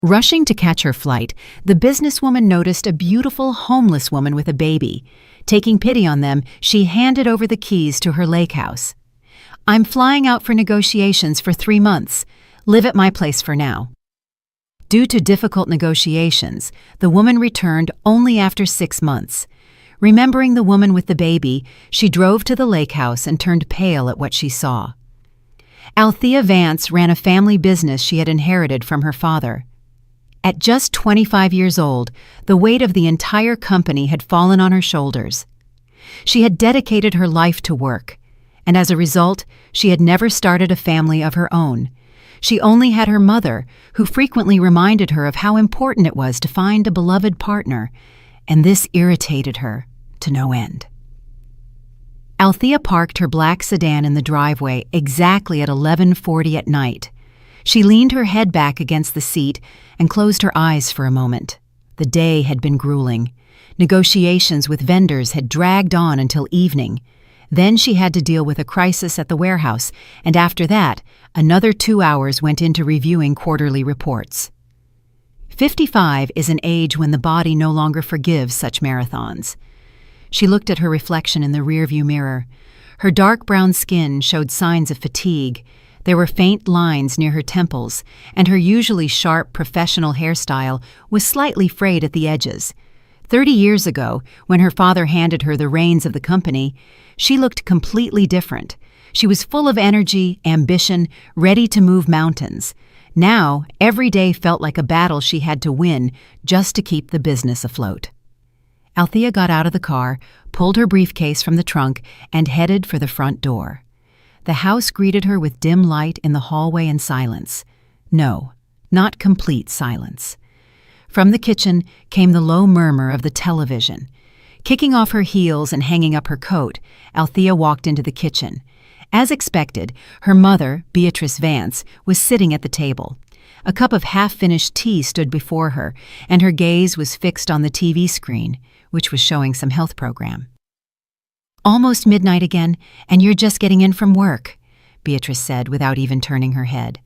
Rushing to catch her flight, the businesswoman noticed a beautiful homeless woman with a baby. Taking pity on them, she handed over the keys to her lake house. "I'm flying out for negotiations for 3 months. Live at my place for now." Due to difficult negotiations, the woman returned only after 6 months. Remembering the woman with the baby, she drove to the lake house and turned pale at what she saw. Althea Vance ran a family business she had inherited from her father. At just 25 years old, the weight of the entire company had fallen on her shoulders. She had dedicated her life to work, and as a result, she had never started a family of her own. She only had her mother, who frequently reminded her of how important it was to find a beloved partner, and this irritated her to no end. Althea parked her black sedan in the driveway exactly at 11:40 at night. She leaned her head back against the seat and closed her eyes for a moment. The day had been grueling. Negotiations with vendors had dragged on until evening. Then she had to deal with a crisis at the warehouse, and after that, another 2 hours went into reviewing quarterly reports. 55 is an age when the body no longer forgives such marathons. She looked at her reflection in the rearview mirror. Her dark brown skin showed signs of fatigue. There were faint lines near her temples, and her usually sharp professional hairstyle was slightly frayed at the edges. 30 years ago, when her father handed her the reins of the company, she looked completely different. She was full of energy, ambition, ready to move mountains. Now, every day felt like a battle she had to win just to keep the business afloat. Althea got out of the car, pulled her briefcase from the trunk, and headed for the front door. The house greeted her with dim light in the hallway and silence. No, not complete silence. From the kitchen came the low murmur of the television. Kicking off her heels and hanging up her coat, Althea walked into the kitchen. As expected, her mother, Beatrice Vance, was sitting at the table. A cup of half-finished tea stood before her, and her gaze was fixed on the TV screen, which was showing some health program. "Almost midnight again, and you're just getting in from work," Beatrice said without even turning her head.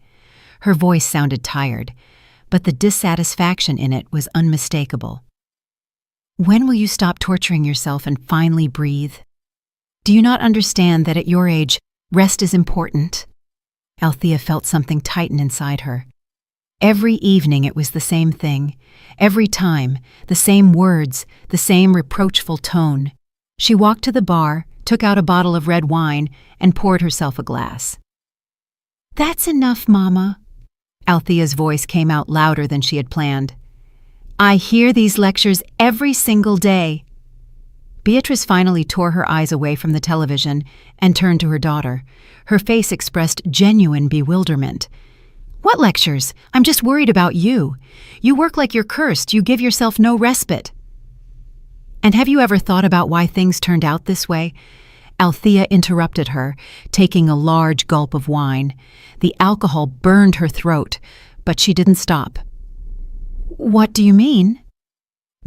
Her voice sounded tired, but the dissatisfaction in it was unmistakable. "When will you stop torturing yourself and finally breathe? Do you not understand that at your age, rest is important?" Althea felt something tighten inside her. Every evening it was the same thing. Every time, the same words, the same reproachful tone. She walked to the bar, took out a bottle of red wine, and poured herself a glass. "That's enough, Mama." Althea's voice came out louder than she had planned. "I hear these lectures every single day." Beatrice finally tore her eyes away from the television and turned to her daughter. Her face expressed genuine bewilderment. "What lectures? I'm just worried about you. You work like you're cursed. You give yourself no respite." "And have you ever thought about why things turned out this way?" Althea interrupted her, taking a large gulp of wine. The alcohol burned her throat, but she didn't stop. "What do you mean?"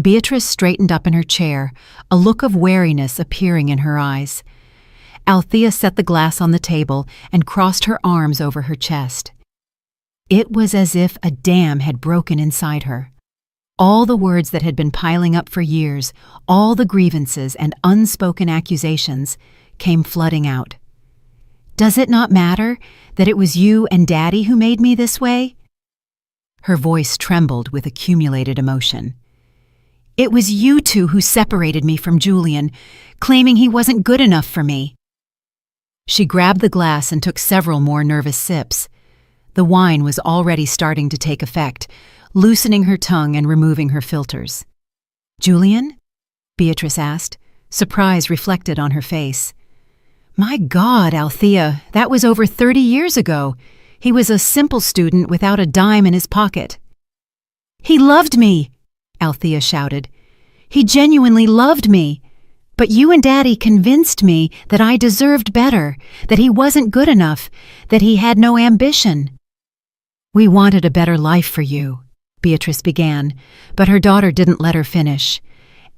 Beatrice straightened up in her chair, a look of wariness appearing in her eyes. Althea set the glass on the table and crossed her arms over her chest. It was as if a dam had broken inside her. All the words that had been piling up for years, all the grievances and unspoken accusations, came flooding out. "Does it not matter that it was you and Daddy who made me this way?" Her voice trembled with accumulated emotion. "It was you two who separated me from Julian, claiming he wasn't good enough for me." She grabbed the glass and took several more nervous sips. The wine was already starting to take effect, loosening her tongue and removing her filters. "Julian?" Beatrice asked, surprise reflected on her face. "My God, Althea, that was over 30 years ago. He was a simple student without a dime in his pocket." "He loved me!" Althea shouted. "He genuinely loved me. But you and Daddy convinced me that I deserved better, that he wasn't good enough, that he had no ambition." "We wanted a better life for you," Beatrice began, but her daughter didn't let her finish.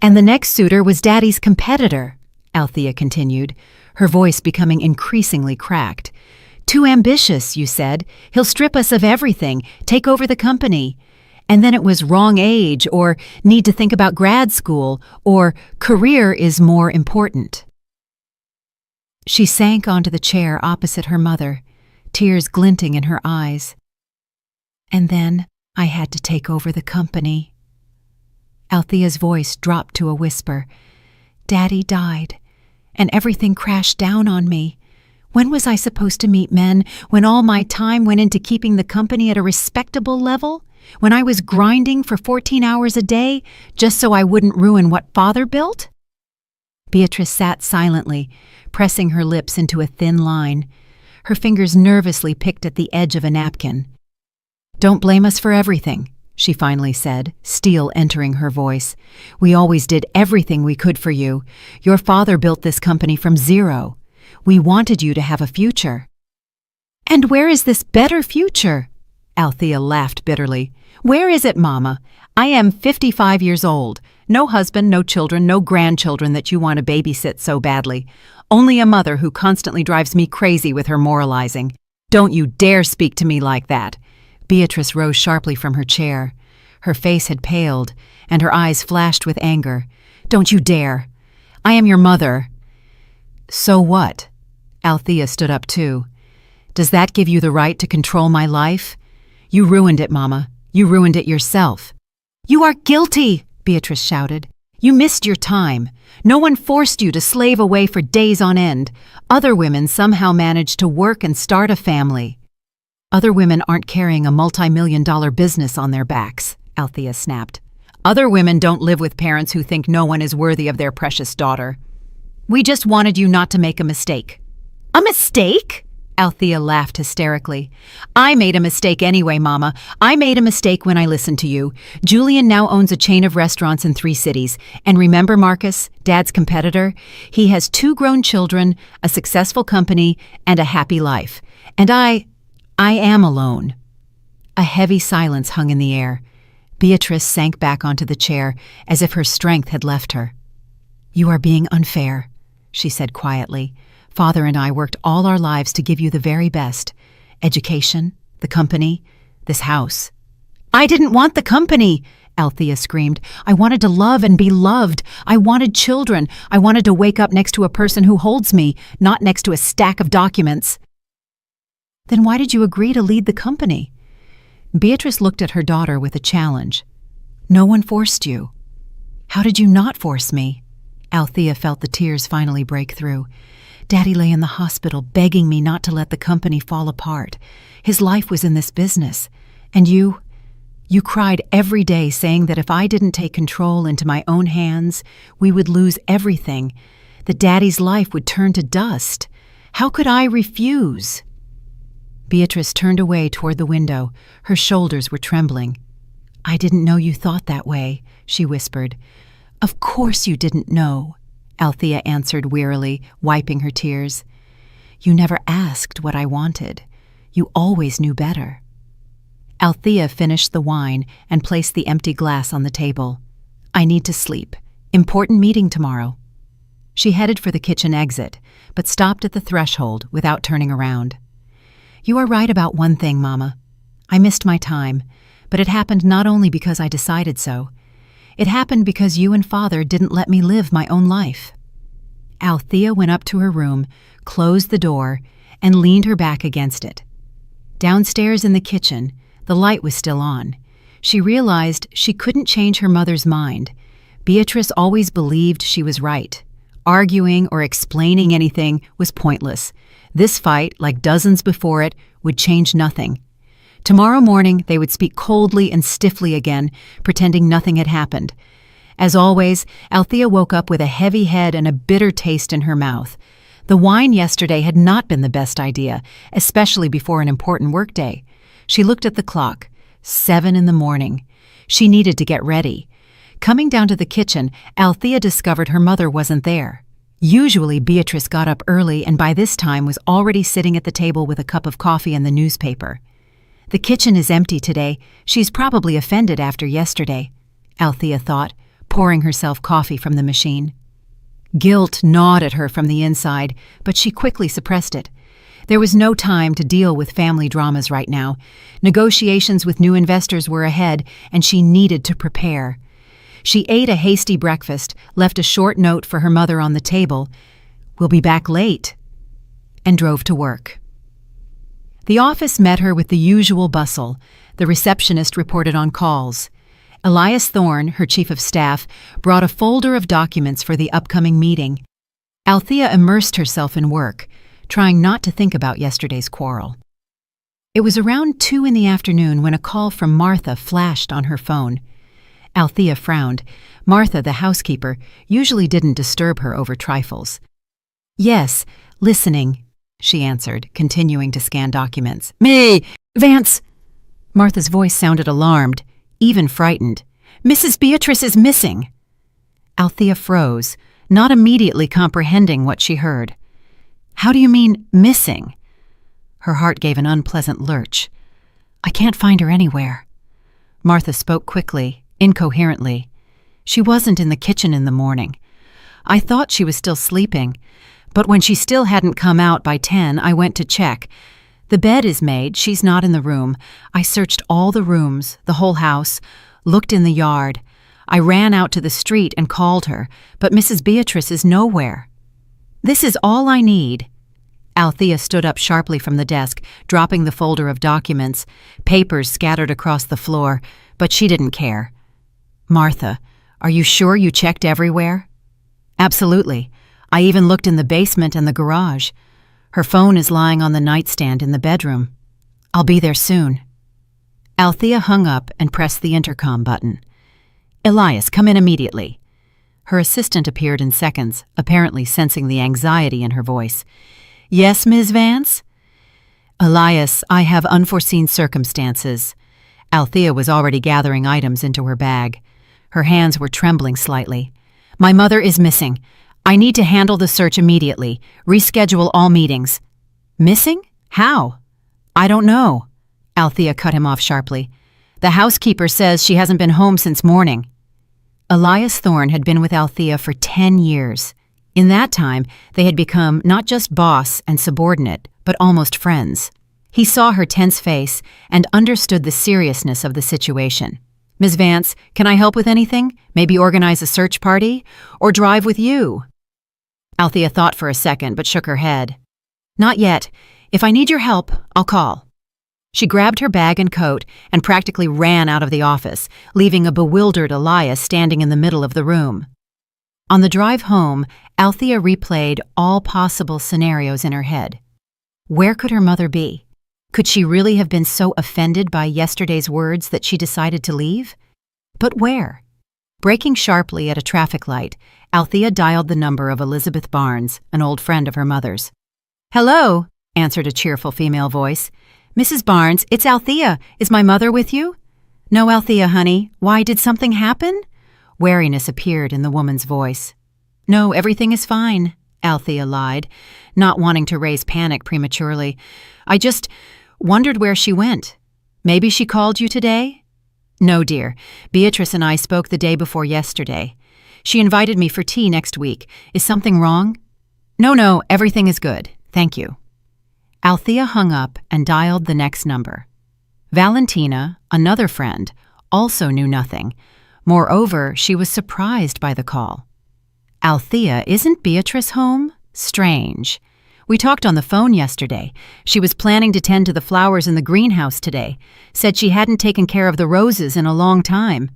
"And the next suitor was Daddy's competitor," Althea continued, her voice becoming increasingly cracked. "Too ambitious, you said. He'll strip us of everything, take over the company. And then it was wrong age, or need to think about grad school, or career is more important. She sank onto the chair opposite her mother, tears glinting in her eyes. And then I had to take over the company. Althea's voice dropped to a whisper. Daddy died, and everything crashed down on me. When was I supposed to meet men, when all my time went into keeping the company at a respectable level? When I was grinding for 14 hours a day, just so I wouldn't ruin what Father built? Beatrice sat silently, pressing her lips into a thin line. Her fingers nervously picked at the edge of a napkin. Don't blame us for everything, she finally said, steel entering her voice. We always did everything we could for you. Your father built this company from zero. We wanted you to have a future. And where is this better future? Althea laughed bitterly. Where is it, Mama? I am 55 years old. No husband, no children, no grandchildren that you want to babysit so badly. Only a mother who constantly drives me crazy with her moralizing. Don't you dare speak to me like that. Beatrice rose sharply from her chair. Her face had paled, and her eyes flashed with anger. Don't you dare. I am your mother. So what? Althea stood up too. Does that give you the right to control my life? You ruined it, Mama. You ruined it yourself. You are guilty, Beatrice shouted. You missed your time. No one forced you to slave away for days on end. Other women somehow managed to work and start a family. Other women aren't carrying a multi-million-dollar business on their backs, Althea snapped. Other women don't live with parents who think no one is worthy of their precious daughter. We just wanted you not to make a mistake. A mistake? Althea laughed hysterically. I made a mistake anyway, Mama. I made a mistake when I listened to you. Julian now owns a chain of restaurants in 3 cities. And remember Marcus, Dad's competitor? He has 2 grown children, a successful company, and a happy life. And I am alone. A heavy silence hung in the air. Beatrice sank back onto the chair, as if her strength had left her. You are being unfair, she said quietly. Father and I worked all our lives to give you the very best. Education, the company, this house. I didn't want the company, Althea screamed. I wanted to love and be loved. I wanted children. I wanted to wake up next to a person who holds me, not next to a stack of documents. Then why did you agree to lead the company? Beatrice looked at her daughter with a challenge. No one forced you. How did you not force me? Althea felt the tears finally break through. Daddy lay in the hospital begging me not to let the company fall apart. His life was in this business. And you cried every day saying that if I didn't take control into my own hands, we would lose everything, that Daddy's life would turn to dust. How could I refuse? Beatrice turned away toward the window. Her shoulders were trembling. I didn't know you thought that way, she whispered. Of course you didn't know, Althea answered wearily, wiping her tears. You never asked what I wanted. You always knew better. Althea finished the wine and placed the empty glass on the table. I need to sleep. Important meeting tomorrow. She headed for the kitchen exit, but stopped at the threshold without turning around. You are right about one thing, Mama. I missed my time, but it happened not only because I decided so. It happened because you and Father didn't let me live my own life. Althea went up to her room, closed the door, and leaned her back against it. Downstairs in the kitchen, the light was still on. She realized she couldn't change her mother's mind. Beatrice always believed she was right. Arguing or explaining anything was pointless. This fight, like dozens before it, would change nothing. Tomorrow morning, they would speak coldly and stiffly again, pretending nothing had happened. As always, Althea woke up with a heavy head and a bitter taste in her mouth. The wine yesterday had not been the best idea, especially before an important workday. She looked at the clock. 7 a.m. She needed to get ready. Coming down to the kitchen, Althea discovered her mother wasn't there. Usually, Beatrice got up early and by this time was already sitting at the table with a cup of coffee and the newspaper. The kitchen is empty today. She's probably offended after yesterday, Althea thought, pouring herself coffee from the machine. Guilt gnawed at her from the inside, but she quickly suppressed it. There was no time to deal with family dramas right now. Negotiations with new investors were ahead, and she needed to prepare. She ate a hasty breakfast, left a short note for her mother on the table, "We'll be back late," and drove to work. The office met her with the usual bustle. The receptionist reported on calls. Elias Thorne, her chief of staff, brought a folder of documents for the upcoming meeting. Althea immersed herself in work, trying not to think about yesterday's quarrel. It was around 2 in the afternoon when a call from Martha flashed on her phone. Althea frowned. Martha, the housekeeper, usually didn't disturb her over trifles. "Yes, listening," she answered, continuing to scan documents. "Me! Vance!" Martha's voice sounded alarmed, even frightened. "Mrs. Beatrice is missing!" Althea froze, not immediately comprehending what she heard. "How do you mean, missing?" Her heart gave an unpleasant lurch. "I can't find her anywhere." Martha spoke quickly, incoherently. "She wasn't in the kitchen in the morning. I thought she was still sleeping, but when she still hadn't come out by 10, I went to check. The bed is made, she's not in the room. I searched all the rooms, the whole house, looked in the yard. I ran out to the street and called her, but Mrs. Beatrice is nowhere. This is all I need." Althea stood up sharply from the desk, dropping the folder of documents, papers scattered across the floor, but she didn't care. "Martha, are you sure you checked everywhere?" "Absolutely. I even looked in the basement and the garage. Her phone is lying on the nightstand in the bedroom. I'll be there soon." Althea hung up and pressed the intercom button. "Elias, come in immediately." Her assistant appeared in seconds, apparently sensing the anxiety in her voice. "Yes, Ms. Vance?" "Elias, I have unforeseen circumstances." Althea was already gathering items into her bag. Her hands were trembling slightly. "My mother is missing. I need to handle the search immediately. Reschedule all meetings." "Missing? How?" "I don't know." Althea cut him off sharply. "The housekeeper says she hasn't been home since morning." Elias Thorne had been with Althea for 10 years. In that time, they had become not just boss and subordinate, but almost friends. He saw her tense face and understood the seriousness of the situation. "Ms. Vance, can I help with anything? Maybe organize a search party? Or drive with you?" Althea thought for a second, but shook her head. "Not yet. If I need your help, I'll call." She grabbed her bag and coat and practically ran out of the office, leaving a bewildered Elias standing in the middle of the room. On the drive home, Althea replayed all possible scenarios in her head. Where could her mother be? Could she really have been so offended by yesterday's words that she decided to leave? But where? Braking sharply at a traffic light, Althea dialed the number of Elizabeth Barnes, an old friend of her mother's. "Hello," answered a cheerful female voice. "Mrs. Barnes, it's Althea. Is my mother with you?" "No, Althea, honey. Why, did something happen?" Wariness appeared in the woman's voice. "No, everything is fine," Althea lied, not wanting to raise panic prematurely. "I just wondered where she went. Maybe she called you today?" "No, dear. Beatrice and I spoke the day before yesterday. She invited me for tea next week. Is something wrong?" No, everything is good. Thank you." Althea hung up and dialed the next number. Valentina, another friend, also knew nothing. Moreover, she was surprised by the call. "Althea, isn't Beatrice home? Strange. We talked on the phone yesterday. She was planning to tend to the flowers in the greenhouse today. Said she hadn't taken care of the roses in a long time."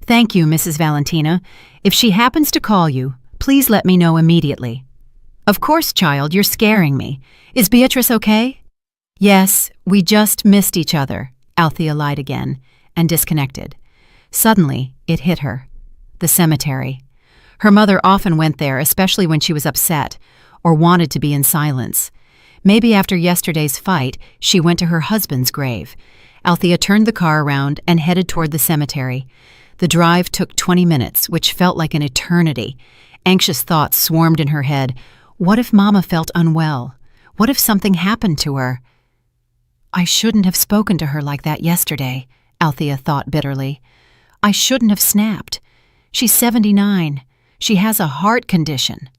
"Thank you, Mrs. Valentina. If she happens to call you, please let me know immediately." "Of course, child, you're scaring me. Is Beatrice okay?" "Yes, we just missed each other," Althea lied again, and disconnected. Suddenly, it hit her. The cemetery. Her mother often went there, especially when she was upset, or wanted to be in silence. Maybe after yesterday's fight, she went to her husband's grave. Althea turned the car around and headed toward the cemetery. The drive took 20 minutes, which felt like an eternity. Anxious thoughts swarmed in her head. What if Mama felt unwell? What if something happened to her? "I shouldn't have spoken to her like that yesterday," Althea thought bitterly. "I shouldn't have snapped. She's 79. She has a heart condition."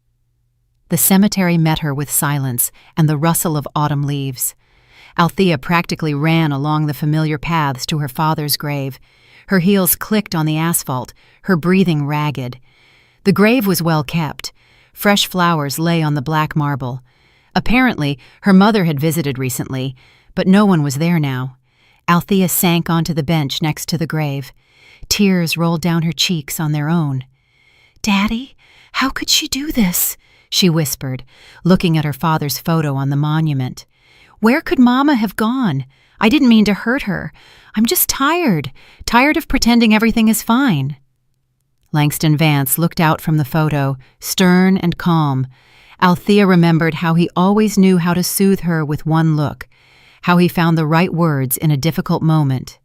The cemetery met her with silence and the rustle of autumn leaves. Althea practically ran along the familiar paths to her father's grave. Her heels clicked on the asphalt, her breathing ragged. The grave was well kept. Fresh flowers lay on the black marble. Apparently, her mother had visited recently, but no one was there now. Althea sank onto the bench next to the grave. Tears rolled down her cheeks on their own. "Daddy, how could she do this?" she whispered, looking at her father's photo on the monument. "Where could Mama have gone? I didn't mean to hurt her. I'm just tired of pretending everything is fine." Langston Vance looked out from the photo, stern and calm. Althea remembered how he always knew how to soothe her with one look, how he found the right words in a difficult moment.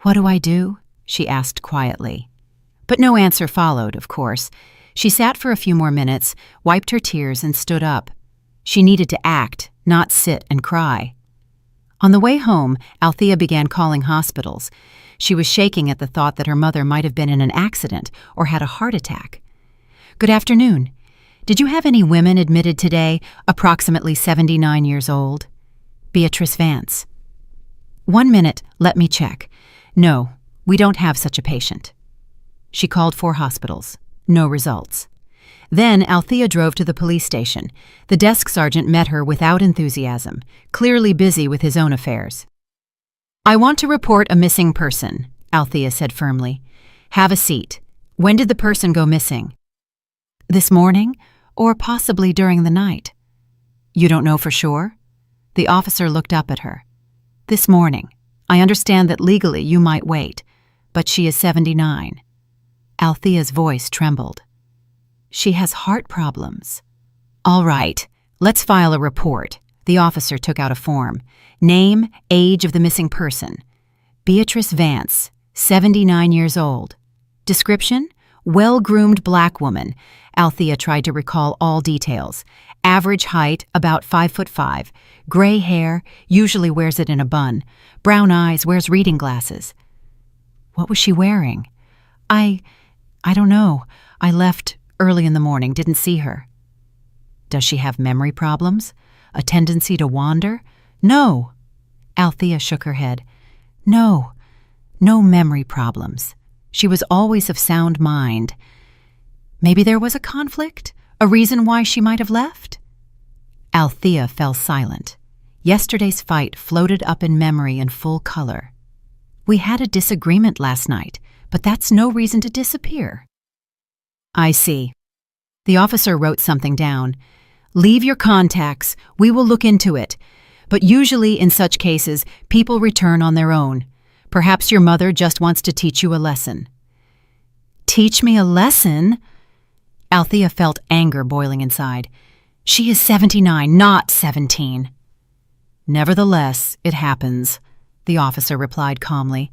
"What do I do?" she asked quietly. But no answer followed, of course. She sat for a few more minutes, wiped her tears, and stood up. She needed to act, not sit and cry. On the way home, Althea began calling hospitals. She was shaking at the thought that her mother might have been in an accident or had a heart attack. "Good afternoon. Did you have any women admitted today, approximately 79 years old?" "Beatrice Vance." "1 minute, let me check. No, we don't have such a patient." She called 4 hospitals. No results. Then Althea drove to the police station. The desk sergeant met her without enthusiasm, clearly busy with his own affairs. "I want to report a missing person," Althea said firmly. "Have a seat. When did the person go missing?" "This morning, or possibly during the night." "You don't know for sure?" The officer looked up at her. "This morning. I understand that legally you might wait, but she is 79. Althea's voice trembled. "She has heart problems." "All right, let's file a report." The officer took out a form. Name, age of the missing person. Beatrice Vance, 79 years old. Description? Well-groomed black woman. Althea tried to recall all details. Average height, about 5'5". Gray hair, usually wears it in a bun. Brown eyes, wears reading glasses. What was she wearing? I don't know. I left early in the morning, didn't see her." "Does she have memory problems? A tendency to wander?" "No." Althea shook her head. No memory problems. She was always of sound mind. Maybe there was a conflict? A reason why she might have left? Althea fell silent. Yesterday's fight floated up in memory in full color. "We had a disagreement last night, but that's no reason to disappear." "I see." The officer wrote something down. "Leave your contacts. We will look into it. But usually in such cases, people return on their own. Perhaps your mother just wants to teach you a lesson." "Teach me a lesson?" Althea felt anger boiling inside. "She is 79, not 17. "Nevertheless, it happens," the officer replied calmly.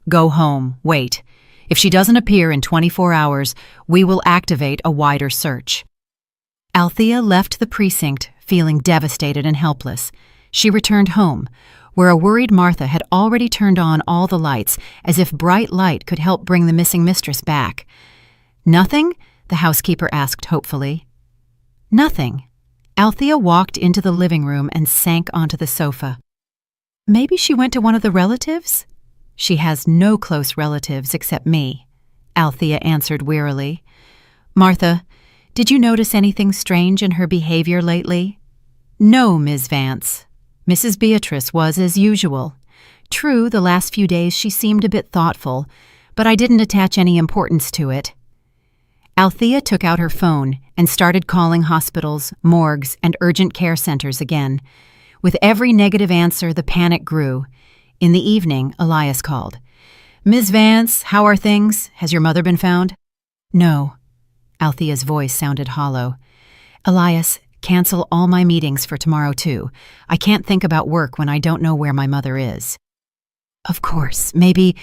"Go home. Wait. If she doesn't appear in 24 hours, we will activate a wider search." Althea left the precinct feeling devastated and helpless. She returned home, where a worried Martha had already turned on all the lights, as if bright light could help bring the missing mistress back. "Nothing?" the housekeeper asked hopefully. "Nothing." Althea walked into the living room and sank onto the sofa. "Maybe she went to one of the relatives?" "She has no close relatives except me," Althea answered wearily. "Martha, did you notice anything strange in her behavior lately?" "No, Ms. Vance. Mrs. Beatrice was as usual. True, the last few days she seemed a bit thoughtful, but I didn't attach any importance to it." Althea took out her phone and started calling hospitals, morgues, and urgent care centers again. With every negative answer, the panic grew. In the evening, Elias called. "Ms. Vance, how are things? Has your mother been found?" "No." Althea's voice sounded hollow. "Elias, cancel all my meetings for tomorrow too. I can't think about work when I don't know where my mother is." "Of course. Maybe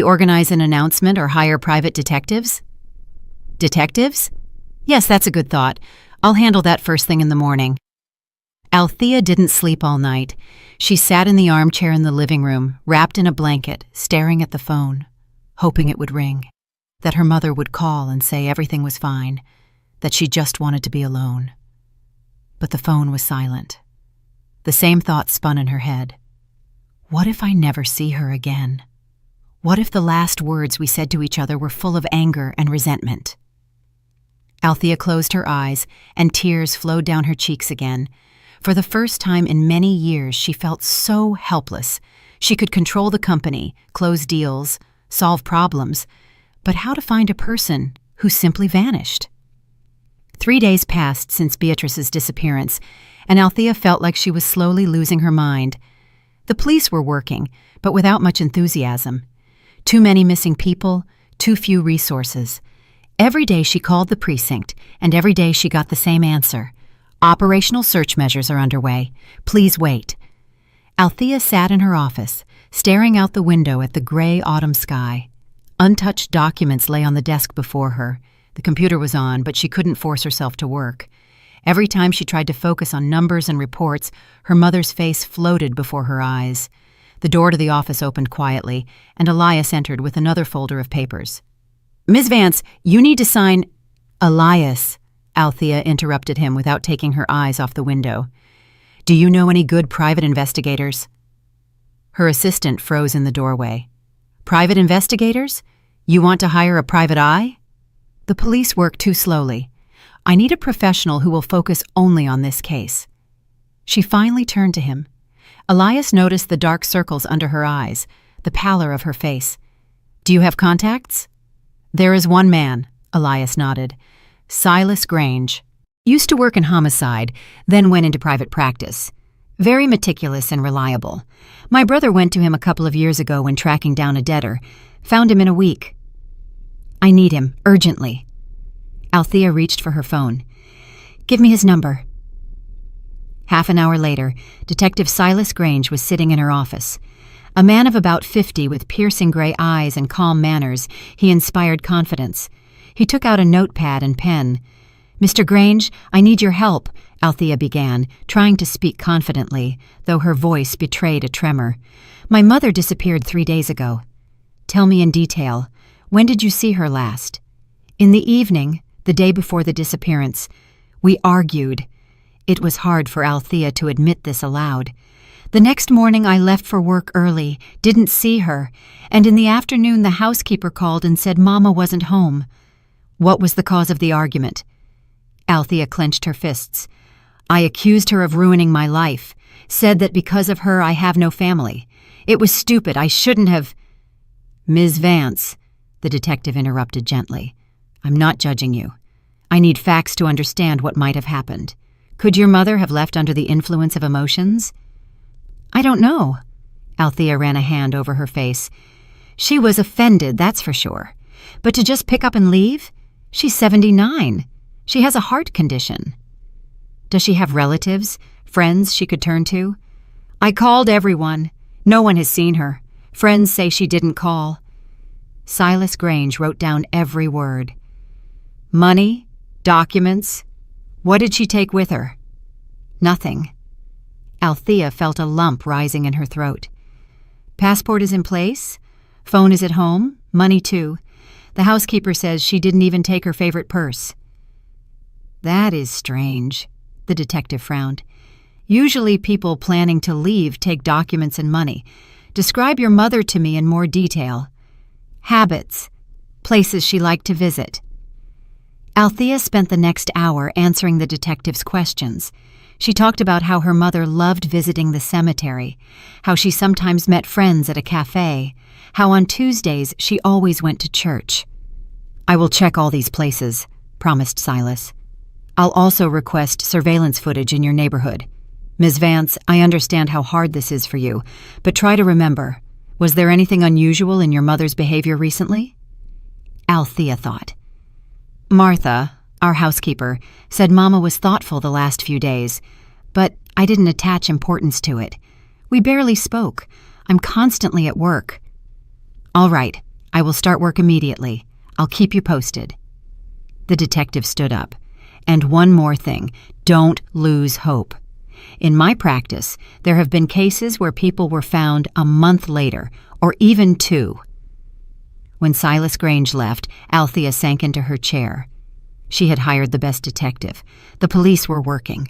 organize an announcement or hire private detectives?" "Detectives? Yes, that's a good thought. I'll handle that first thing in the morning." Althea didn't sleep all night. She sat in the armchair in the living room, wrapped in a blanket, staring at the phone, hoping it would ring, that her mother would call and say everything was fine. that she just wanted to be alone. But the phone was silent. The same thought spun in her head. What if I never see her again? What if the last words we said to each other were full of anger and resentment? Althea closed her eyes, and tears flowed down her cheeks again. For the first time in many years, she felt so helpless. She could control the company, close deals, solve problems, but how to find a person who simply vanished? 3 days passed since Beatrice's disappearance, and Althea felt like she was slowly losing her mind. The police were working, but without much enthusiasm. Too many missing people, too few resources. Every day she called the precinct, and every day she got the same answer. Operational search measures are underway. Please wait. Althea sat in her office, staring out the window at the gray autumn sky. Untouched documents lay on the desk before her. The computer was on, but she couldn't force herself to work. Every time she tried to focus on numbers and reports, her mother's face floated before her eyes. The door to the office opened quietly, and Elias entered with another folder of papers. "Ms. Vance, you need to sign—" "Elias," Althea interrupted him without taking her eyes off the window. "Do you know any good private investigators?" Her assistant froze in the doorway. "Private investigators? You want to hire a private eye?" "The police work too slowly. I need a professional who will focus only on this case." She finally turned to him. Elias noticed the dark circles under her eyes, the pallor of her face. "Do you have contacts?" "There is one man," Elias nodded. "Silas Grange. Used to work in homicide, then went into private practice. Very meticulous and reliable. My brother went to him a couple of years ago when tracking down a debtor. Found him in a week. I need him, urgently." Althea reached for her phone. "Give me his number." Half an hour later, Detective Silas Grange was sitting in her office. A man of about 50 with piercing gray eyes and calm manners, he inspired confidence. He took out a notepad and pen. "Mr. Grange, I need your help," Althea began, trying to speak confidently, though her voice betrayed a tremor. "My mother disappeared 3 days ago." "Tell me in detail. When did you see her last?" "In the evening, the day before the disappearance. We argued." It was hard for Althea to admit this aloud. "The next morning I left for work early, didn't see her, and in the afternoon the housekeeper called and said Mama wasn't home." "What was the cause of the argument?" Althea clenched her fists. "I accused her of ruining my life, said that because of her I have no family. It was stupid, I shouldn't have—" "Ms. Vance," the detective interrupted gently, "I'm not judging you. I need facts to understand what might have happened. Could your mother have left under the influence of emotions?" "I don't know." Althea ran a hand over her face. "She was offended, that's for sure. But to just pick up and leave? She's 79. She has a heart condition." "Does she have relatives, friends she could turn to?" "I called everyone. No one has seen her. Friends say she didn't call." Silas Grange wrote down every word. "Money? Documents? What did she take with her?" "Nothing." Althea felt a lump rising in her throat. "Passport is in place. Phone is at home. Money, too. The housekeeper says she didn't even take her favorite purse." "That is strange," the detective frowned. "Usually people planning to leave take documents and money. Describe your mother to me in more detail. Habits. Places she liked to visit." Althea spent the next hour answering the detective's questions. She talked about how her mother loved visiting the cemetery, how she sometimes met friends at a cafe, how on Tuesdays she always went to church. "I will check all these places," promised Silas. "I'll also request surveillance footage in your neighborhood. Ms. Vance, I understand how hard this is for you, but try to remember, was there anything unusual in your mother's behavior recently?" Althea thought. "Martha, our housekeeper, said Mama was thoughtful the last few days, but I didn't attach importance to it. We barely spoke. I'm constantly at work." "All right, I will start work immediately. I'll keep you posted." The detective stood up. "And one more thing, don't lose hope. In my practice, there have been cases where people were found a month later, or even 2. When Silas Grange left, Althea sank into her chair. She had hired the best detective. The police were working.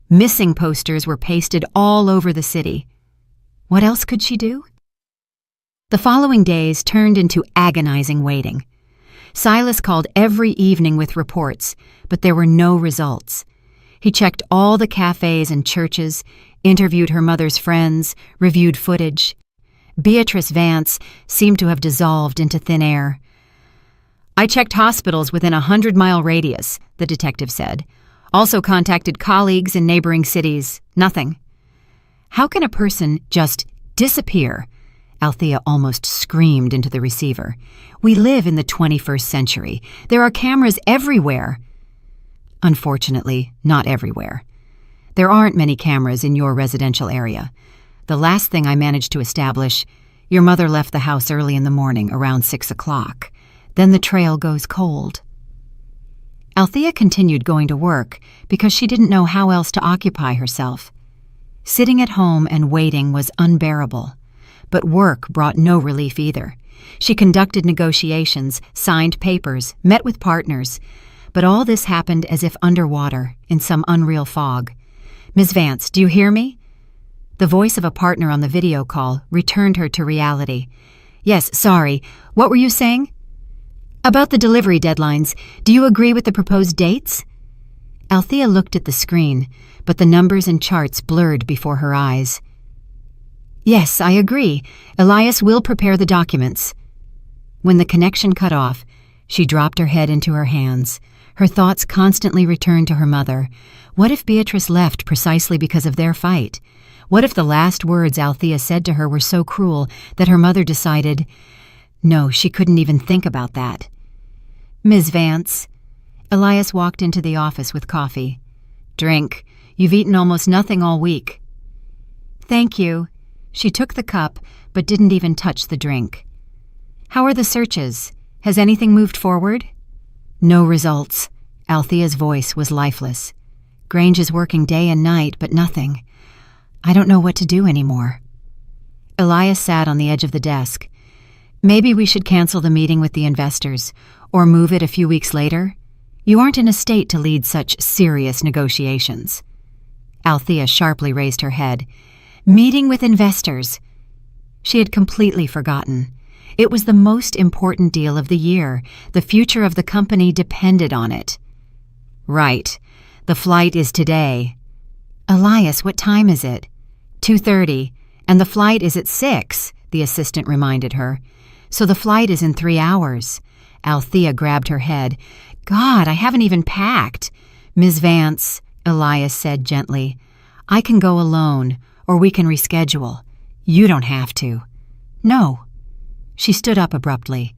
Missing posters were pasted all over the city. What else could she do? The following days turned into agonizing waiting. Silas called every evening with reports, but there were no results. He checked all the cafes and churches, interviewed her mother's friends, reviewed footage. Beatrice Vance seemed to have dissolved into thin air. I checked hospitals within a 100-mile radius, the detective said. Also contacted colleagues in neighboring cities. Nothing. How can a person just disappear? Althea almost screamed into the receiver. We live in the 21st century. There are cameras everywhere. Unfortunately, not everywhere. There aren't many cameras in your residential area. The last thing I managed to establish, your mother left the house early in the morning, around 6 o'clock. Then the trail goes cold. Althea continued going to work because she didn't know how else to occupy herself. Sitting at home and waiting was unbearable. But work brought no relief either. She conducted negotiations, signed papers, met with partners. But all this happened as if underwater, in some unreal fog. Ms. Vance, do you hear me? The voice of a partner on the video call returned her to reality. Yes, sorry. What were you saying? About the delivery deadlines, do you agree with the proposed dates? Althea looked at the screen, but the numbers and charts blurred before her eyes. Yes, I agree. Elias will prepare the documents. When the connection cut off, she dropped her head into her hands. Her thoughts constantly returned to her mother. What if Beatrice left precisely because of their fight? What if the last words Althea said to her were so cruel that her mother decided, no, she couldn't even think about that. Ms. Vance. Elias walked into the office with coffee. Drink. You've eaten almost nothing all week. Thank you. She took the cup, but didn't even touch the drink. How are the searches? Has anything moved forward? No results. Althea's voice was lifeless. Grange is working day and night, but nothing. I don't know what to do anymore. Elias sat on the edge of the desk. Maybe we should cancel the meeting with the investors, or move it a few weeks later. You aren't in a state to lead such serious negotiations. Althea sharply raised her head. Meeting with investors. She had completely forgotten. It was the most important deal of the year. The future of the company depended on it. Right. The flight is today. Elias, what time is it? 2:30, and the flight is at 6, the assistant reminded her. So the flight is in 3 hours. Althea grabbed her head. God, I haven't even packed. Ms. Vance, Elias said gently, I can go alone, or we can reschedule. You don't have to. No. She stood up abruptly.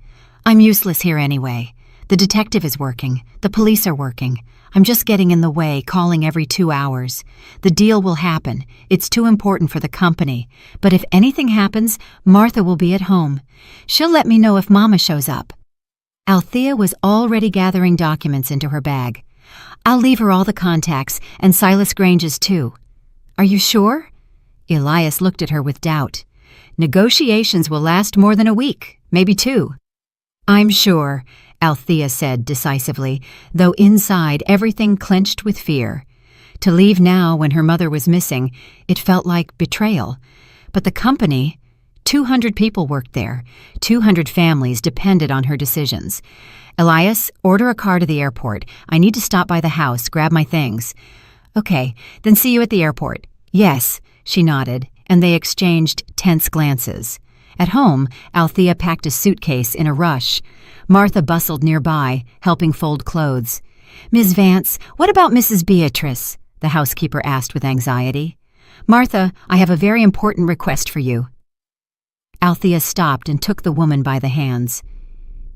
I'm useless here anyway. The detective is working. The police are working. I'm just getting in the way, calling every 2 hours. The deal will happen. It's too important for the company. But if anything happens, Martha will be at home. She'll let me know if Mama shows up. Althea was already gathering documents into her bag. I'll leave her all the contacts, and Silas Grange's too. Are you sure? Elias looked at her with doubt. Negotiations will last more than a week, maybe 2. I'm sure, Althea said decisively, though inside everything clenched with fear. To leave now when her mother was missing, it felt like betrayal. But the company, 200 people worked there. 200 families depended on her decisions. Elias, order a car to the airport. I need to stop by the house, grab my things. Okay, then see you at the airport. Yes, she nodded, and they exchanged tense glances. At home, Althea packed a suitcase in a rush. Martha bustled nearby, helping fold clothes. Ms. Vance, what about Mrs. Beatrice? The housekeeper asked with anxiety. Martha, I have a very important request for you. Althea stopped and took the woman by the hands.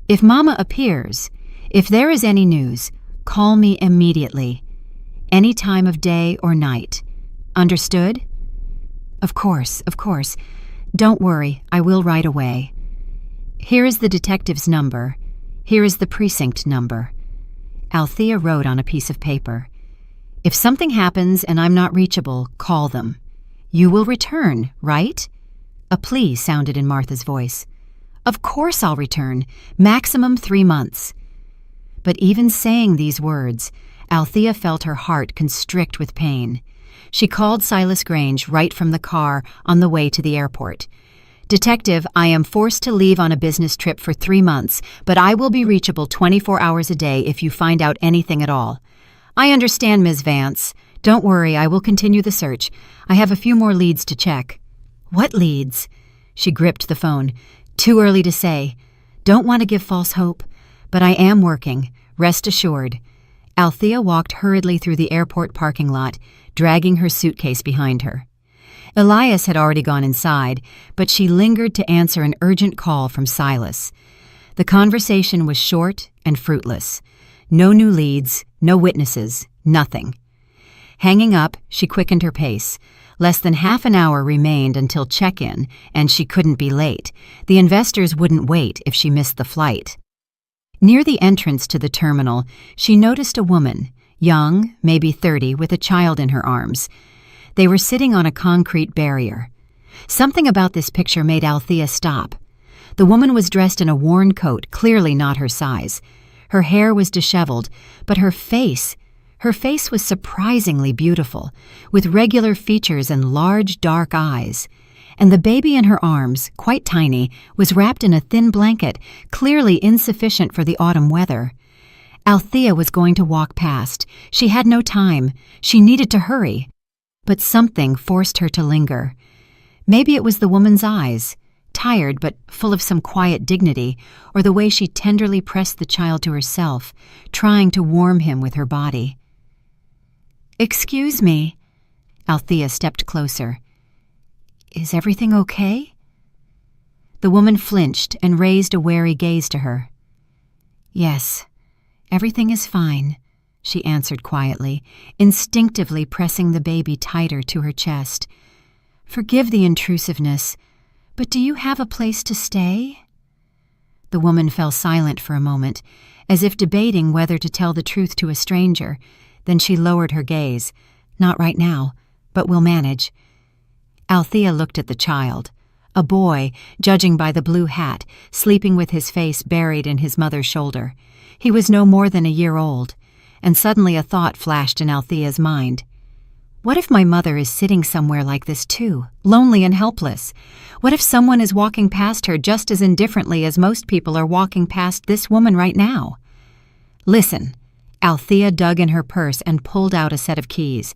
If Mama appears, if there is any news, call me immediately. Any time of day or night. Understood? Of course, of course. Don't worry, I will right away. Here is the detective's number. Here is the precinct number. Althea wrote on a piece of paper. If something happens and I'm not reachable, call them. You will return, right? A plea sounded in Martha's voice. Of course I'll return. Maximum 3 months. But even saying these words, Althea felt her heart constrict with pain. She called Silas Grange right from the car on the way to the airport. "Detective, I am forced to leave on a business trip for 3 months, but I will be reachable 24 hours a day if you find out anything at all." "I understand, Ms. Vance. Don't worry, I will continue the search. I have a few more leads to check." "What leads?" She gripped the phone. "Too early to say. Don't want to give false hope, but I am working. Rest assured." Althea walked hurriedly through the airport parking lot, dragging her suitcase behind her. Elias had already gone inside, but she lingered to answer an urgent call from Silas. The conversation was short and fruitless. No new leads, no witnesses, nothing. Hanging up, she quickened her pace. Less than half an hour remained until check-in, and she couldn't be late. The investors wouldn't wait if she missed the flight. Near the entrance to the terminal, she noticed a woman, young, maybe 30, with a child in her arms. They were sitting on a concrete barrier. Something about this picture made Althea stop. The woman was dressed in a worn coat, clearly not her size. Her hair was disheveled, but her face was surprisingly beautiful, with regular features and large, dark eyes. And the baby in her arms, quite tiny, was wrapped in a thin blanket, clearly insufficient for the autumn weather. Althea was going to walk past. She had no time. She needed to hurry. But something forced her to linger. Maybe it was the woman's eyes, tired but full of some quiet dignity, or the way she tenderly pressed the child to herself, trying to warm him with her body. "Excuse me." Althea stepped closer. "Is everything okay?" The woman flinched and raised a wary gaze to her. "Yes, everything is fine," she answered quietly, instinctively pressing the baby tighter to her chest. "Forgive the intrusiveness, but do you have a place to stay?" The woman fell silent for a moment, as if debating whether to tell the truth to a stranger. Then she lowered her gaze. "Not right now, but we'll manage." Althea looked at the child, a boy, judging by the blue hat, sleeping with his face buried in his mother's shoulder. He was no more than a year old, and suddenly a thought flashed in Althea's mind. What if my mother is sitting somewhere like this too, lonely and helpless? What if someone is walking past her just as indifferently as most people are walking past this woman right now? "Listen." Althea dug in her purse and pulled out a set of keys.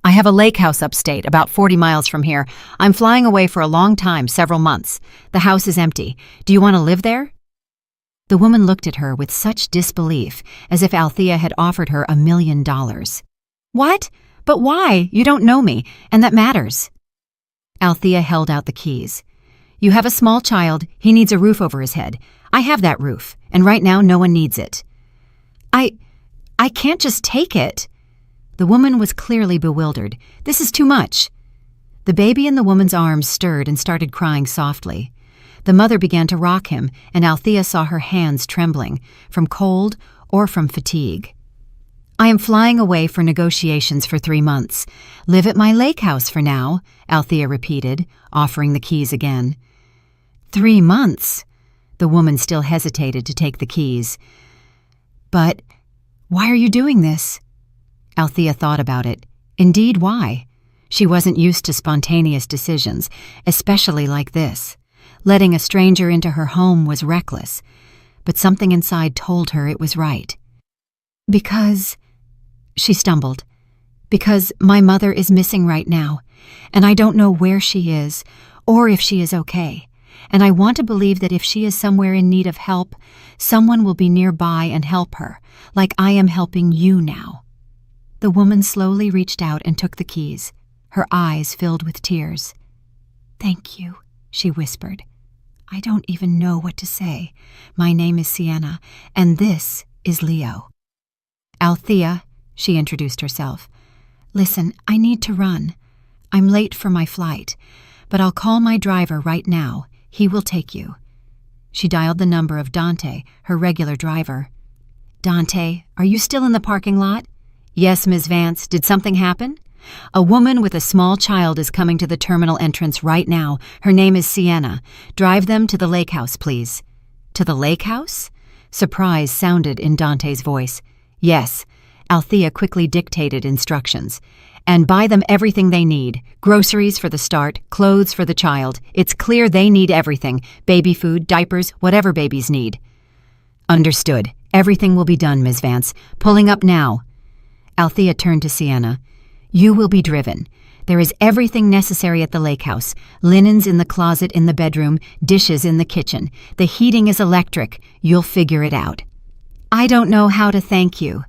"I have a lake house upstate, about 40 miles from here. I'm flying away for a long time, several months. The house is empty. Do you want to live there?" The woman looked at her with such disbelief, as if Althea had offered her $1 million. "What? But why? You don't know me, and that matters." Althea held out the keys. "You have a small child. He needs a roof over his head. I have that roof, and right now no one needs it." I can't just take it." The woman was clearly bewildered. "This is too much." The baby in the woman's arms stirred and started crying softly. The mother began to rock him, and Althea saw her hands trembling, from cold or from fatigue. "I am flying away for negotiations for 3 months. Live at my lake house for now," Althea repeated, offering the keys again. 3 months? The woman still hesitated to take the keys. "But why are you doing this?" Althea thought about it. Indeed, why? She wasn't used to spontaneous decisions, especially like this. Letting a stranger into her home was reckless, but something inside told her it was right. "Because," she stumbled, "because my mother is missing right now, and I don't know where she is, or if she is okay. And I want to believe that if she is somewhere in need of help, someone will be nearby and help her, like I am helping you now." The woman slowly reached out and took the keys, her eyes filled with tears. "Thank you," she whispered. "I don't even know what to say. My name is Sienna, and this is Leo." "Althea," she introduced herself. "Listen, I need to run. I'm late for my flight, but I'll call my driver right now. He will take you." She dialed the number of Dante, her regular driver. "Dante, are you still in the parking lot?" "Yes, Ms. Vance. Did something happen?" "A woman with a small child is coming to the terminal entrance right now. Her name is Sienna. Drive them to the lake house, please." "To the lake house?" Surprise sounded in Dante's voice. Yes, Althea quickly dictated instructions. And buy them everything they need. Groceries for the start, clothes for the child. It's clear they need everything. Baby food, diapers, whatever babies need. Understood. Everything will be done, Ms. Vance. Pulling up now. Althea turned to Sienna. You will be driven. There is everything necessary at the lake house. Linens in the closet in the bedroom, dishes in the kitchen. The heating is electric. You'll figure it out. I don't know how to thank you.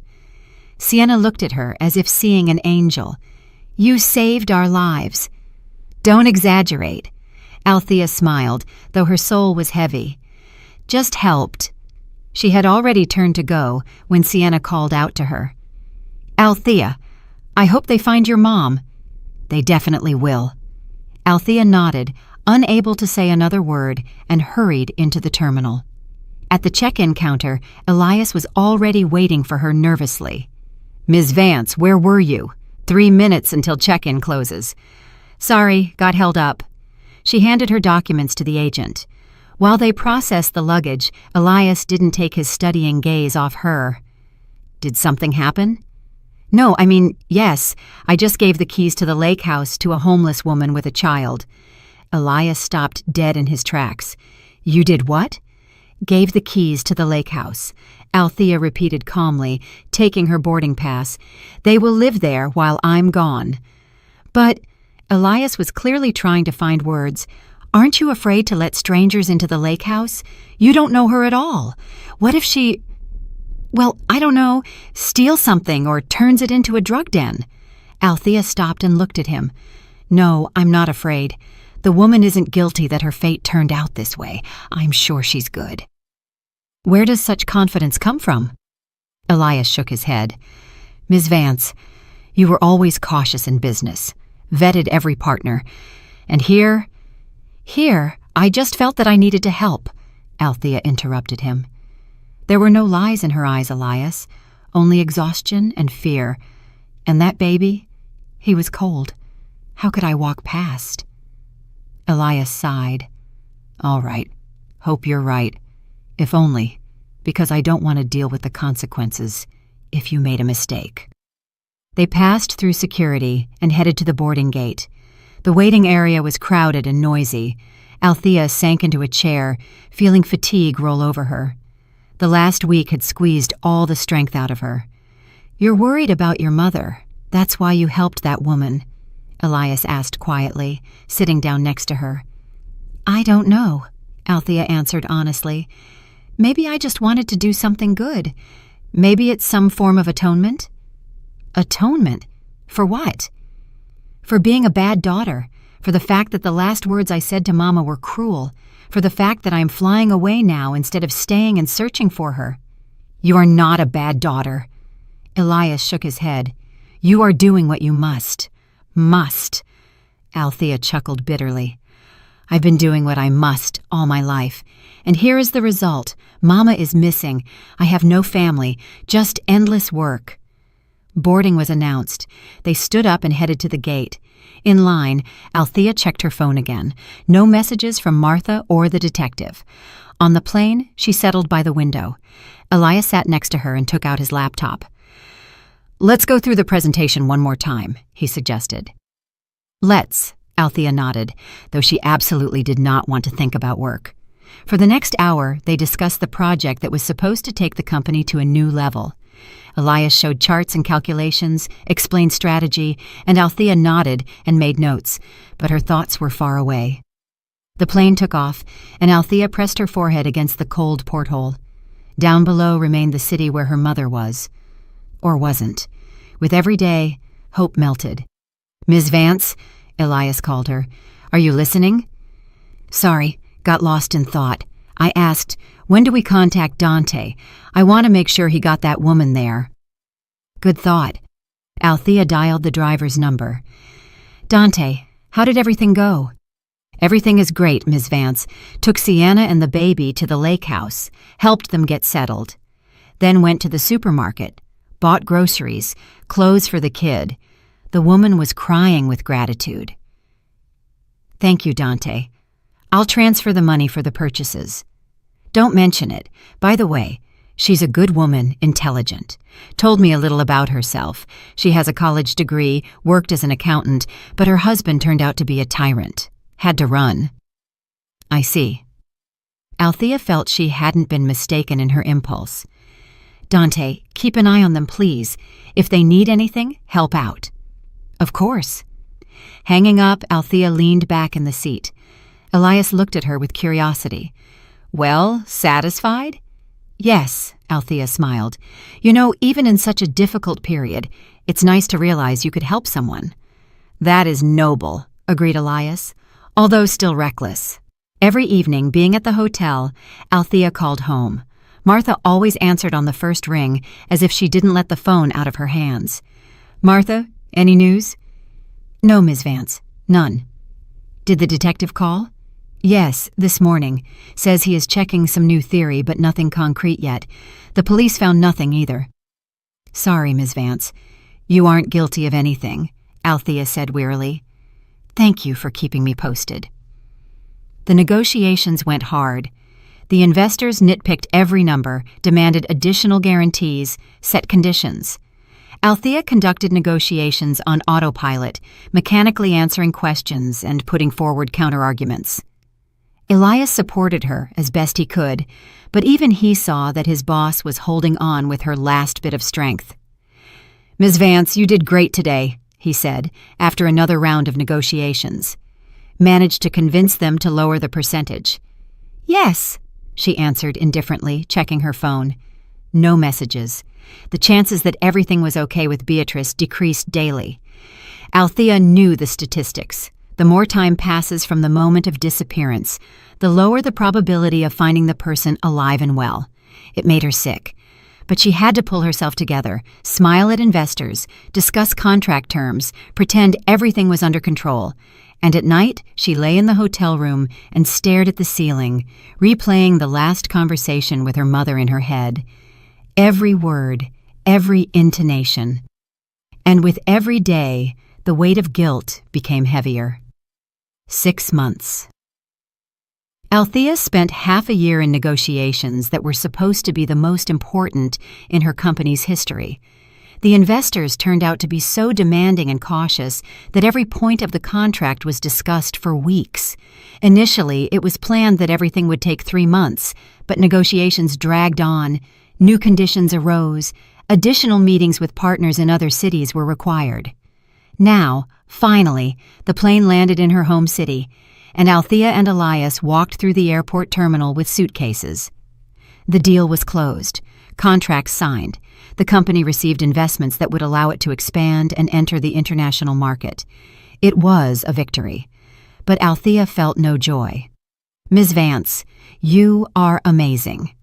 Sienna looked at her as if seeing an angel. You saved our lives. Don't exaggerate. Althea smiled, though her soul was heavy. Just helped. She had already turned to go when Sienna called out to her. Althea, I hope they find your mom. They definitely will. Althea nodded, unable to say another word, and hurried into the terminal. At the check-in counter, Elias was already waiting for her nervously. Ms. Vance, where were you? 3 minutes until check-in closes. Sorry, got held up. She handed her documents to the agent. While they processed the luggage, Elias didn't take his studying gaze off her. Did something happen? No, yes, I just gave the keys to the lake house to a homeless woman with a child. Elias stopped dead in his tracks. You did what? Gave the keys to the lake house. Althea repeated calmly, taking her boarding pass. They will live there while I'm gone. But Elias was clearly trying to find words. Aren't you afraid to let strangers into the lake house? You don't know her at all. What if she... Well, I don't know, steals something or turns it into a drug den? Althea stopped and looked at him. No, I'm not afraid. The woman isn't guilty that her fate turned out this way. I'm sure she's good. Where does such confidence come from? Elias shook his head. Ms. Vance, you were always cautious in business, vetted every partner. And here, I just felt that I needed to help, Althea interrupted him. There were no lies in her eyes, Elias, only exhaustion and fear. And that baby, he was cold. How could I walk past? Elias sighed. All right, hope you're right. If only, because I don't want to deal with the consequences if you made a mistake. They passed through security and headed to the boarding gate. The waiting area was crowded and noisy. Althea sank into a chair, feeling fatigue roll over her. The last week had squeezed all the strength out of her. You're worried about your mother. That's why you helped that woman, Elias asked quietly, sitting down next to her. I don't know, Althea answered honestly. Maybe I just wanted to do something good. Maybe it's some form of atonement. Atonement? For what? For being a bad daughter, for the fact that the last words I said to Mama were cruel, for the fact that I am flying away now instead of staying and searching for her. You are not a bad daughter. Elias shook his head. You are doing what you must. Must. Althea chuckled bitterly. I've been doing what I must all my life. And here is the result. Mama is missing. I have no family, just endless work. Boarding was announced. They stood up and headed to the gate. In line, Althea checked her phone again. No messages from Martha or the detective. On the plane, she settled by the window. Elias sat next to her and took out his laptop. Let's go through the presentation one more time, he suggested. Let's, Althea nodded, though she absolutely did not want to think about work. For the next hour, they discussed the project that was supposed to take the company to a new level. Elias showed charts and calculations, explained strategy, and Althea nodded and made notes, but her thoughts were far away. The plane took off, and Althea pressed her forehead against the cold porthole. Down below remained the city where her mother was. Or wasn't. With every day, hope melted. Ms. Vance, Elias called her. Are you listening? Sorry, got lost in thought. I asked, when do we contact Dante? I want to make sure he got that woman there. Good thought. Althea dialed the driver's number. Dante, how did everything go? Everything is great, Ms. Vance. Took Sienna and the baby to the lake house, helped them get settled. Then went to the supermarket, bought groceries, clothes for the kid. The woman was crying with gratitude. Thank you, Dante. I'll transfer the money for the purchases. Don't mention it. By the way, She's a good woman, intelligent. Told me a little about herself. She has a college degree, worked as an accountant, but her husband turned out to be a tyrant. Had to run. I see. Althea felt she hadn't been mistaken in her impulse. Dante, keep an eye on them, please. If they need anything, help out. Of course. Hanging up, Althea leaned back in the seat. Elias looked at her with curiosity. Well, satisfied? Yes, Althea smiled. You know, even in such a difficult period, it's nice to realize you could help someone. That is noble, agreed Elias, although still reckless. Every evening, being at the hotel, Althea called home. Martha always answered on the first ring, as if she didn't let the phone out of her hands. Martha, any news? No, Ms. Vance, none. Did the detective call? Yes, this morning. Says he is checking some new theory, but nothing concrete yet. The police found nothing either. Sorry, Ms. Vance. You aren't guilty of anything, Althea said wearily. Thank you for keeping me posted. The negotiations went hard. The investors nitpicked every number, demanded additional guarantees, set conditions. Althea conducted negotiations on autopilot, mechanically answering questions and putting forward counterarguments. Elias supported her as best he could, but even he saw that his boss was holding on with her last bit of strength. Ms. Vance, you did great today, he said, after another round of negotiations. Managed to convince them to lower the percentage. Yes, she answered indifferently, checking her phone. No messages. The chances that everything was okay with Beatrice decreased daily. Althea knew the statistics. The more time passes from the moment of disappearance, the lower the probability of finding the person alive and well. It made her sick. But she had to pull herself together, smile at investors, discuss contract terms, pretend everything was under control. And at night, she lay in the hotel room and stared at the ceiling, replaying the last conversation with her mother in her head. Every word, every intonation. And with every day, the weight of guilt became heavier. 6 months. Althea spent half a year in negotiations that were supposed to be the most important in her company's history. The investors turned out to be so demanding and cautious that every point of the contract was discussed for weeks. Initially, it was planned that everything would take 3 months, but negotiations dragged on. New conditions arose. Additional meetings with partners in other cities were required. Now, finally, the plane landed in her home city, and Althea and Elias walked through the airport terminal with suitcases. The deal was closed, contracts signed. The company received investments that would allow it to expand and enter the international market. It was a victory, but Althea felt no joy. Ms. Vance, you are amazing.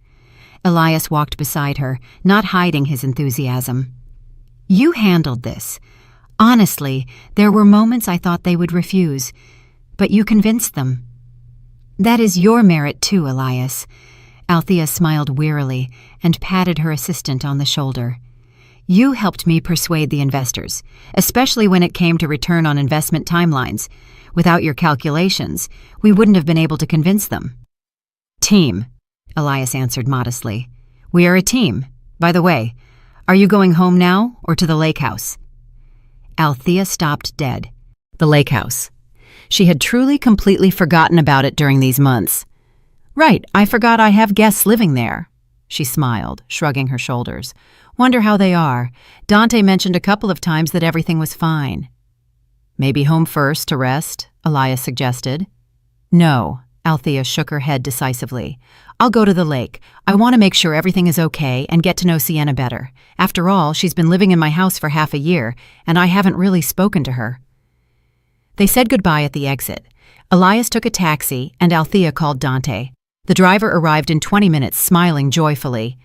Elias walked beside her, not hiding his enthusiasm. You handled this. Honestly, there were moments I thought they would refuse, but you convinced them. That is your merit too, Elias. Althea smiled wearily and patted her assistant on the shoulder. You helped me persuade the investors, especially when it came to return on investment timelines. Without your calculations, we wouldn't have been able to convince them. Team, Elias answered modestly. We are a team. By the way, are you going home now or to the lake house? Althea stopped dead. The lake house. She had truly completely forgotten about it during these months. Right, I forgot I have guests living there. She smiled, shrugging her shoulders. Wonder how they are. Dante mentioned a couple of times that everything was fine. Maybe home first to rest, Elias suggested. No, Althea shook her head decisively. I'll go to the lake. I want to make sure everything is okay and get to know Sienna better. After all, she's been living in my house for half a year, and I haven't really spoken to her. They said goodbye at the exit. Elias took a taxi, and Althea called Dante. The driver arrived in 20 minutes, smiling joyfully.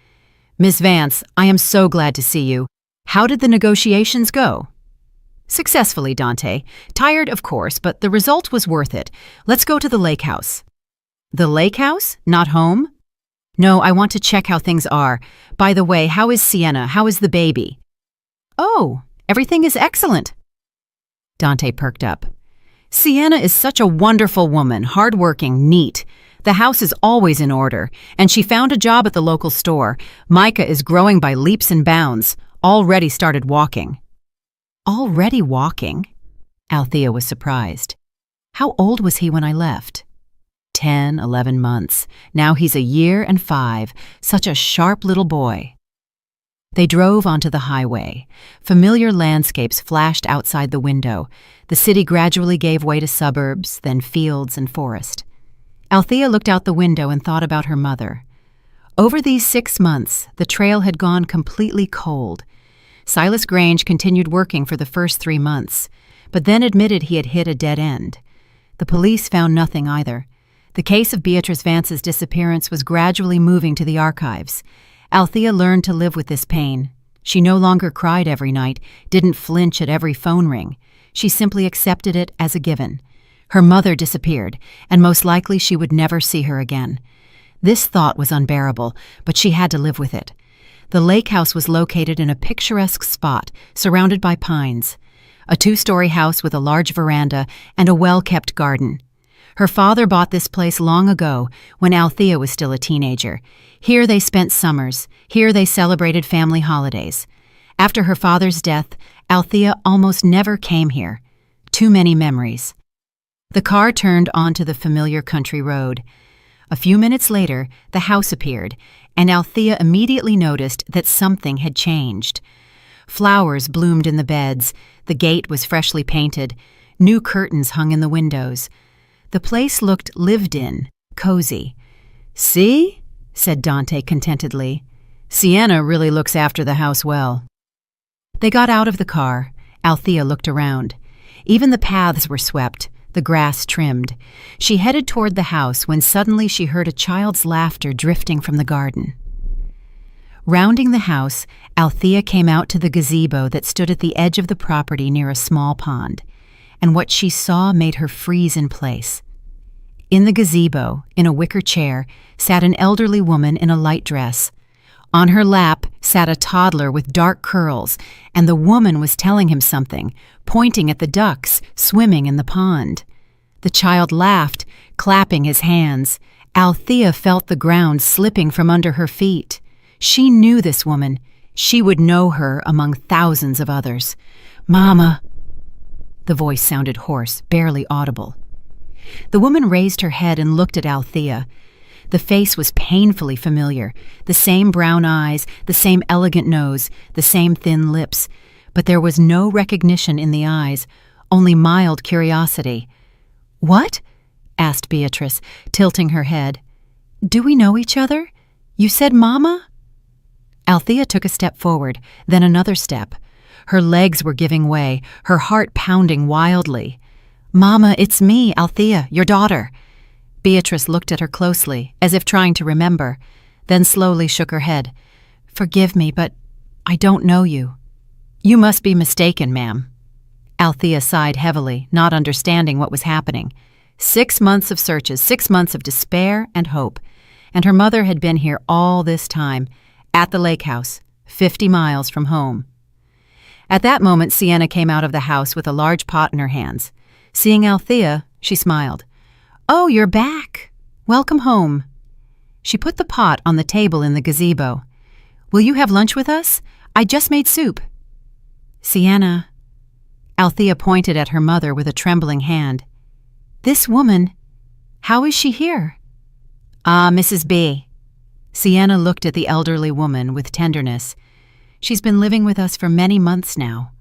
Miss Vance, I am so glad to see you. How did the negotiations go? Successfully, Dante. Tired, of course, but the result was worth it. Let's go to the lake house. The lake house? Not home? No, I want to check how things are. By the way, how is Sienna? How is the baby? Oh, everything is excellent. Dante perked up. Sienna is such a wonderful woman, hardworking, neat. The house is always in order, and she found a job at the local store. Micah is growing by leaps and bounds, already started walking. Already walking? Althea was surprised. How old was he when I left? 10, 11 months. Now he's 1 year and 5, such a sharp little boy. They drove onto the highway. Familiar landscapes flashed outside the window. The city gradually gave way to suburbs, then fields and forest. Althea looked out the window and thought about her mother. Over these 6 months, the trail had gone completely cold. Silas Grange continued working for the first 3 months, but then admitted he had hit a dead end. The police found nothing either. The case of Beatrice Vance's disappearance was gradually moving to the archives. Althea learned to live with this pain. She no longer cried every night, didn't flinch at every phone ring. She simply accepted it as a given. Her mother disappeared, and most likely she would never see her again. This thought was unbearable, but she had to live with it. The lake house was located in a picturesque spot, surrounded by pines. A 2-story house with a large veranda and a well-kept garden. Her father bought this place long ago, when Althea was still a teenager. Here they spent summers. Here they celebrated family holidays. After her father's death, Althea almost never came here. Too many memories. The car turned onto the familiar country road. A few minutes later, the house appeared, and Althea immediately noticed that something had changed. Flowers bloomed in the beds. The gate was freshly painted. New curtains hung in the windows. The place looked lived in, cozy. "See?" said Dante contentedly. "Sienna really looks after the house well." They got out of the car. Althea looked around. Even the paths were swept, the grass trimmed. She headed toward the house when suddenly she heard a child's laughter drifting from the garden. Rounding the house, Althea came out to the gazebo that stood at the edge of the property near a small pond, and what she saw made her freeze in place. In the gazebo, in a wicker chair, sat an elderly woman in a light dress. On her lap sat a toddler with dark curls, and the woman was telling him something, pointing at the ducks swimming in the pond. The child laughed, clapping his hands. Althea felt the ground slipping from under her feet. She knew this woman. She would know her among thousands of others. "Mama!" The voice sounded hoarse, barely audible. The woman raised her head and looked at Althea. The face was painfully familiar, the same brown eyes, the same elegant nose, the same thin lips, but there was no recognition in the eyes, only mild curiosity. "What?" asked Beatrice, tilting her head. "Do we know each other? You said Mama?" Althea took a step forward, then another step. Her legs were giving way, her heart pounding wildly. "Mama, it's me, Althea, your daughter." Beatrice looked at her closely, as if trying to remember, then slowly shook her head. "Forgive me, but I don't know you." "You must be mistaken, ma'am." Althea sighed heavily, not understanding what was happening. 6 months of searches, 6 months of despair and hope, and her mother had been here all this time, at the lake house, 50 miles from home. At that moment, Sienna came out of the house with a large pot in her hands. Seeing Althea, she smiled. "Oh, you're back. Welcome home." She put the pot on the table in the gazebo. "Will you have lunch with us? I just made soup." "Sienna." Althea pointed at her mother with a trembling hand. "This woman, how is she here?" Mrs. B." Sienna looked at the elderly woman with tenderness. "She's been living with us for many months now.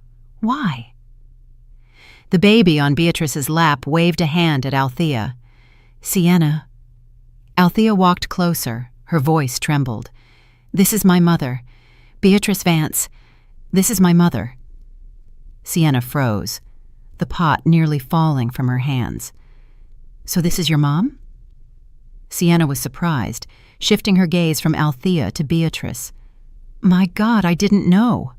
Why?" The baby on Beatrice's lap waved a hand at Althea. "Sienna." Althea walked closer. Her voice trembled. "This is my mother. Beatrice Vance. This is my mother." Sienna froze, the pot nearly falling from her hands. "So this is your mom?" Sienna was surprised, shifting her gaze from Althea to Beatrice. "My God, I didn't know."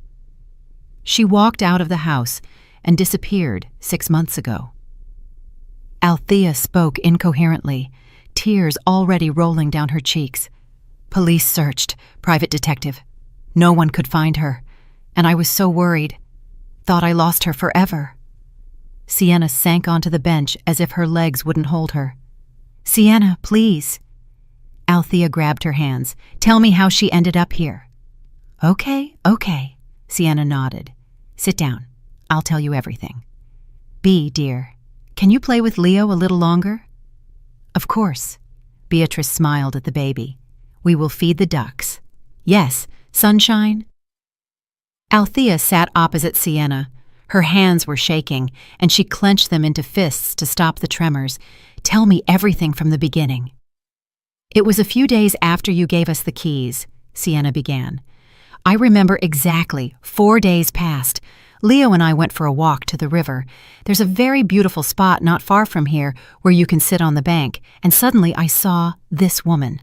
She walked out of the house and disappeared 6 months ago. Althea spoke incoherently, tears already rolling down her cheeks. "Police searched, private detective. No one could find her, and I was so worried. Thought I lost her forever." Sienna sank onto the bench as if her legs wouldn't hold her. Sienna, please. Althea grabbed her hands. Tell me how she ended up here. Okay, Sienna nodded. Sit down. I'll tell you everything. Bea, dear, can you play with Leo a little longer? Of course. Beatrice smiled at the baby. We will feed the ducks. Yes, sunshine. Althea sat opposite Sienna. Her hands were shaking, and she clenched them into fists to stop the tremors. Tell me everything from the beginning. It was a few days after you gave us the keys, Sienna began. I remember exactly. 4 days passed. Leo and I went for a walk to the river. There's a very beautiful spot not far from here where you can sit on the bank, and suddenly I saw this woman.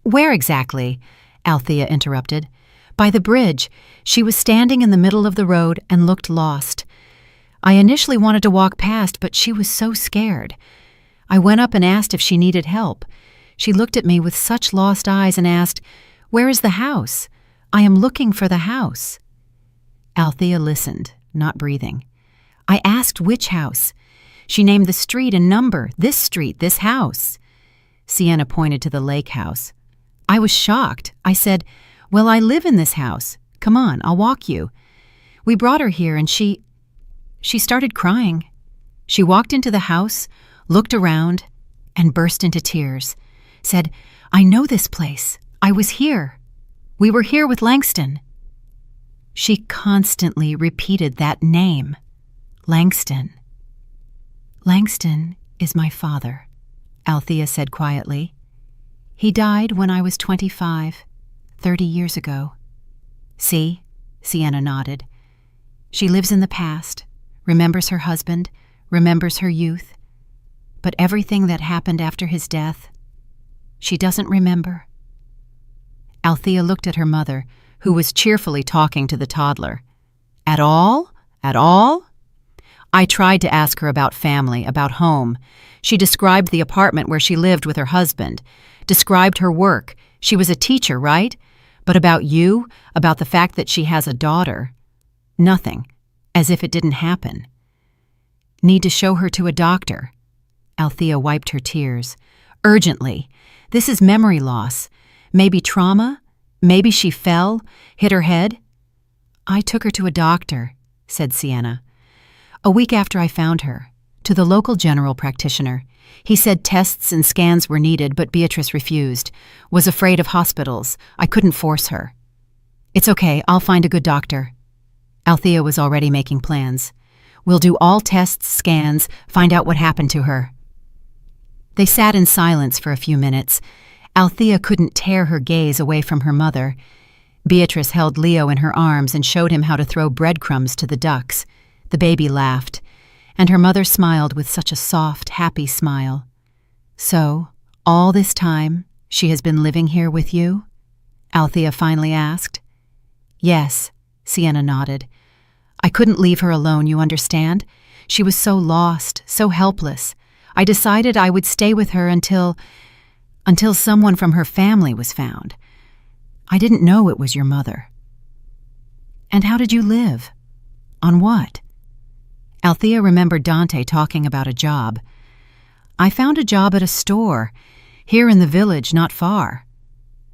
Where exactly? Althea interrupted. By the bridge. She was standing in the middle of the road and looked lost. I initially wanted to walk past, but she was so scared. I went up and asked if she needed help. She looked at me with such lost eyes and asked, Where is the house? I am looking for the house. Althea listened, not breathing. I asked which house. She named the street and number. This street, this house. Sienna pointed to the lake house. I was shocked. I said, Well, I live in this house. Come on, I'll walk you. We brought her here and she started crying. She walked into the house, looked around, and burst into tears. Said, I know this place. I was here. We were here with Langston. She constantly repeated that name, Langston. Langston is my father, Althea said quietly. He died when I was 25, 30 years ago. See? Sienna nodded. She lives in the past, remembers her husband, remembers her youth. But everything that happened after his death, she doesn't remember. Althea looked at her mother, who was cheerfully talking to the toddler. At all? At all? I tried to ask her about family, about home. She described the apartment where she lived with her husband, described her work. She was a teacher, right? But about you, about the fact that she has a daughter, nothing, as if it didn't happen. Need to show her to a doctor. Althea wiped her tears. Urgently. This is memory loss. Maybe trauma? Maybe she fell, hit her head? I took her to a doctor, said Sienna. A week after I found her, to the local general practitioner. He said tests and scans were needed, but Beatrice refused, was afraid of hospitals. I couldn't force her. It's okay, I'll find a good doctor. Althea was already making plans. We'll do all tests, scans, find out what happened to her. They sat in silence for a few minutes. Althea couldn't tear her gaze away from her mother. Beatrice held Leo in her arms and showed him how to throw breadcrumbs to the ducks. The baby laughed, and her mother smiled with such a soft, happy smile. So, all this time, she has been living here with you? Althea finally asked. Yes, Sienna nodded. I couldn't leave her alone, you understand? She was so lost, so helpless. I decided I would stay with her until someone from her family was found. I didn't know it was your mother. And how did you live? On what? Althea remembered Dante talking about a job. I found a job at a store, here in the village not far.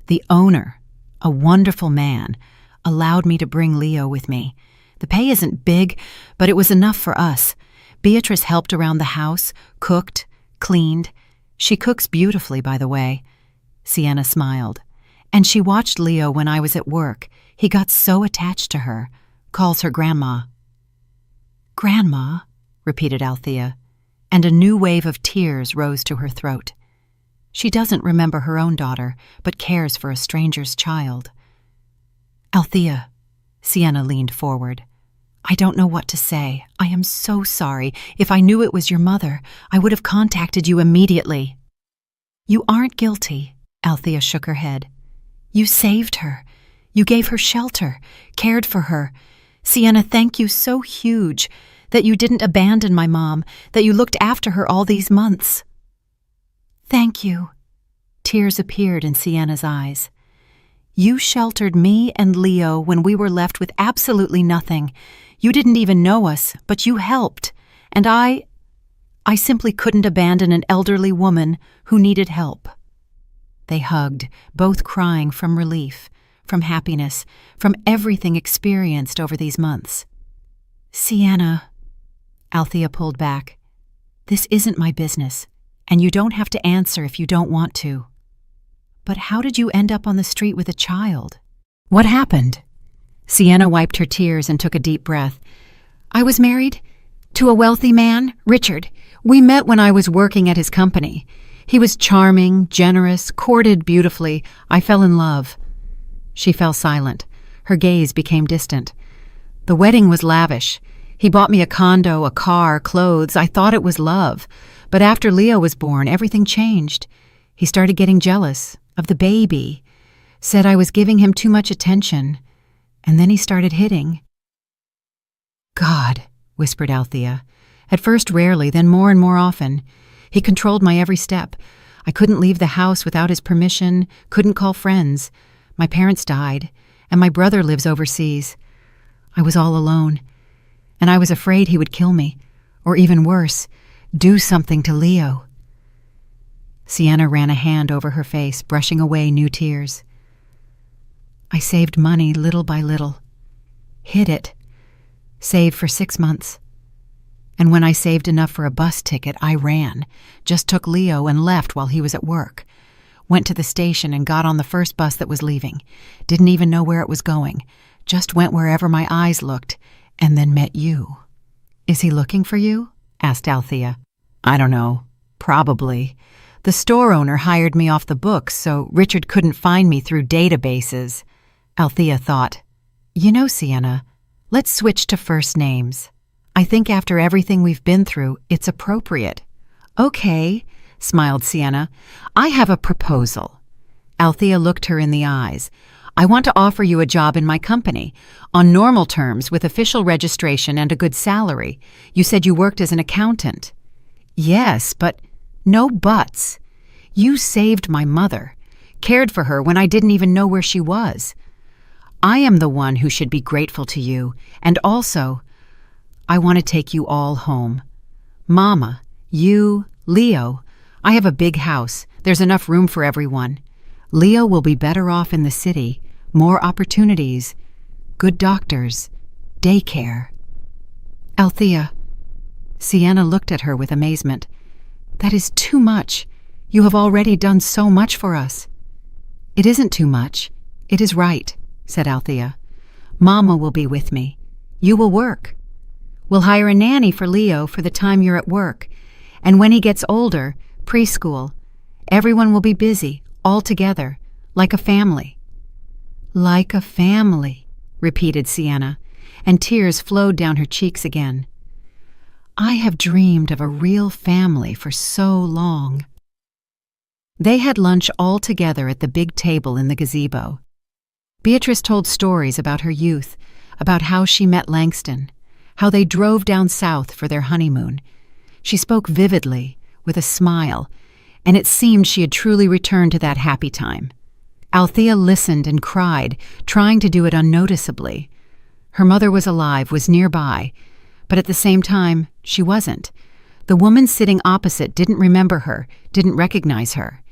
The owner, a wonderful man, allowed me to bring Leo with me. The pay isn't big, but it was enough for us. Beatrice helped around the house, cooked, cleaned. She cooks beautifully, by the way. Sienna smiled. And she watched Leo when I was at work. He got so attached to her. Calls her Grandma. Grandma, repeated Althea, and a new wave of tears rose to her throat. She doesn't remember her own daughter, but cares for a stranger's child. Althea, Sienna leaned forward. I don't know what to say. I am so sorry. If I knew it was your mother, I would have contacted you immediately. You aren't guilty, Althea shook her head. You saved her. You gave her shelter, cared for her. Sienna, thank you so huge that you didn't abandon my mom, that you looked after her all these months. Thank you. Tears appeared in Sienna's eyes. You sheltered me and Leo when we were left with absolutely nothing. You didn't even know us, but you helped. And I I simply couldn't abandon an elderly woman who needed help." They hugged, both crying from relief, from happiness, from everything experienced over these months. "Sienna," Althea pulled back, "this isn't my business, and you don't have to answer if you don't want to. But how did you end up on the street with a child? What happened?" Sienna wiped her tears and took a deep breath. "I was married to a wealthy man, Richard. We met when I was working at his company. He was charming, generous, courted beautifully. I fell in love." She fell silent. Her gaze became distant. "The wedding was lavish. He bought me a condo, a car, clothes. I thought it was love. But after Leo was born, everything changed. He started getting jealous of the baby, said I was giving him too much attention, and then he started hitting." "God," whispered Althea. "At first rarely, then more and more often. He controlled my every step. I couldn't leave the house without his permission, couldn't call friends. My parents died, and my brother lives overseas. I was all alone, and I was afraid he would kill me, or even worse, do something to Leo." Sienna ran a hand over her face, brushing away new tears. "I saved money little by little. Hid it. Saved for 6 months. And when I saved enough for a bus ticket, I ran. Just took Leo and left while he was at work. Went to the station and got on the first bus that was leaving. Didn't even know where it was going. Just went wherever my eyes looked, and then met you." "Is he looking for you?" asked Althea. "I don't know. Probably. The store owner hired me off the books, so Richard couldn't find me through databases." Althea thought, "You know, Sienna, let's switch to first names. I think after everything we've been through, it's appropriate." "Okay," smiled Sienna. "I have a proposal." Althea looked her in the eyes. "I want to offer you a job in my company, on normal terms with official registration and a good salary. You said you worked as an accountant." "Yes, but—" "No buts. You saved my mother, cared for her when I didn't even know where she was. I am the one who should be grateful to you, and also, I want to take you all home. Mama, you, Leo. I have a big house. There's enough room for everyone. Leo will be better off in the city, more opportunities, good doctors, daycare." "Althea." Sienna looked at her with amazement. "That is too much. You have already done so much for us." "It isn't too much. It is right," said Althea. "Mama will be with me. You will work. We'll hire a nanny for Leo for the time you're at work. And when he gets older, preschool, everyone will be busy, all together, like a family." "Like a family," repeated Sienna, and tears flowed down her cheeks again. "I have dreamed of a real family for so long." They had lunch all together at the big table in the gazebo. Beatrice told stories about her youth, about how she met Langston, how they drove down south for their honeymoon. She spoke vividly, with a smile, and it seemed she had truly returned to that happy time. Althea listened and cried, trying to do it unnoticeably. Her mother was alive, was nearby, but at the same time, she wasn't. The woman sitting opposite didn't remember her, didn't recognize her.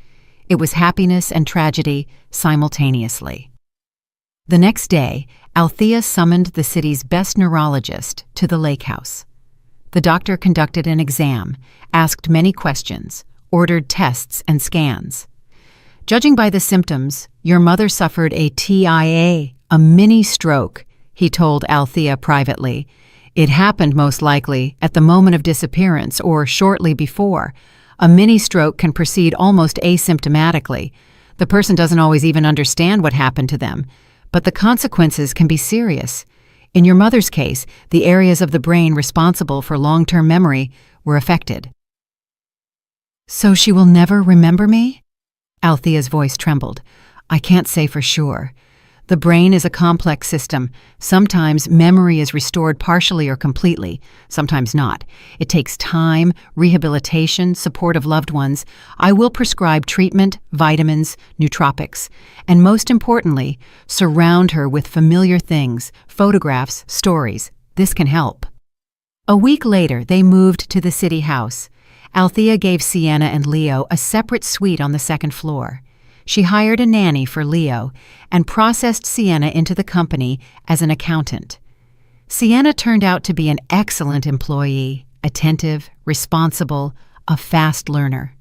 It was happiness and tragedy simultaneously. The next day, Althea summoned the city's best neurologist to the lake house. The doctor conducted an exam, asked many questions, ordered tests and scans. "Judging by the symptoms, your mother suffered a TIA, a mini stroke," he told Althea privately. "It happened most likely at the moment of disappearance or shortly before. A mini stroke can proceed almost asymptomatically. The person doesn't always even understand what happened to them, but the consequences can be serious. In your mother's case, the areas of the brain responsible for long-term memory were affected." "So she will never remember me?" Althea's voice trembled. "I can't say for sure. The brain is a complex system. Sometimes memory is restored partially or completely, sometimes not. It takes time, rehabilitation, support of loved ones. I will prescribe treatment, vitamins, nootropics, and most importantly, surround her with familiar things, photographs, stories. This can help." A week later, they moved to the city house. Althea gave Sienna and Leo a separate suite on the second floor. She hired a nanny for Leo and processed Sienna into the company as an accountant. Sienna turned out to be an excellent employee, attentive, responsible, a fast learner.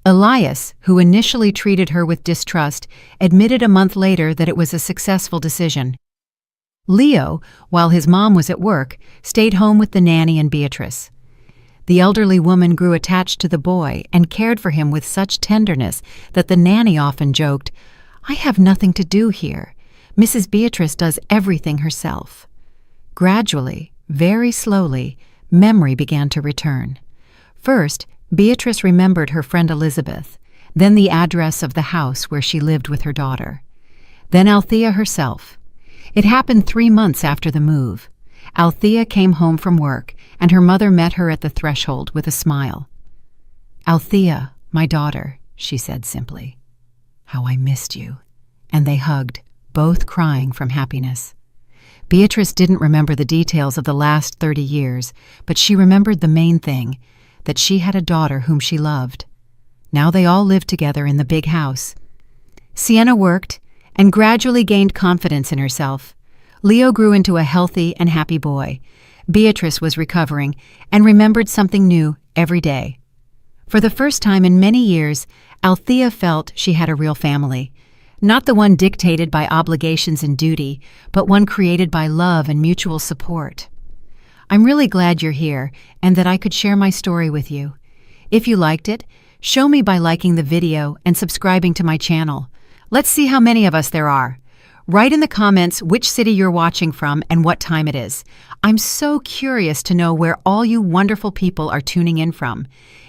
Elias, who initially treated her with distrust, admitted a month later that it was a successful decision. Leo, while his mom was at work, stayed home with the nanny and Beatrice. The elderly woman grew attached to the boy and cared for him with such tenderness that the nanny often joked, "I have nothing to do here. Mrs. Beatrice does everything herself." Gradually, very slowly, memory began to return. First, Beatrice remembered her friend Elizabeth, then the address of the house where she lived with her daughter. Then Althea herself. It happened 3 months after the move. Althea came home from work, and her mother met her at the threshold with a smile. "Althea, my daughter," she said simply. "How I missed you." And they hugged, both crying from happiness. Beatrice didn't remember the details of the last 30 years, but she remembered the main thing, that she had a daughter whom she loved. Now they all lived together in the big house. Sienna worked and gradually gained confidence in herself. Leo grew into a healthy and happy boy. Beatrice was recovering and remembered something new every day. For the first time in many years, Althea felt she had a real family. Not the one dictated by obligations and duty, but one created by love and mutual support. I'm really glad you're here and that I could share my story with you. If you liked it, show me by liking the video and subscribing to my channel. Let's see how many of us there are. Write in the comments which city you're watching from and what time it is. I'm so curious to know where all you wonderful people are tuning in from.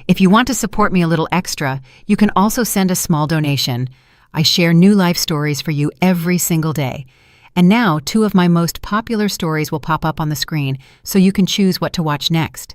If you want to support me a little extra, you can also send a small donation. I share new life stories for you every single day. And now 2 of my most popular stories will pop up on the screen, so you can choose what to watch next.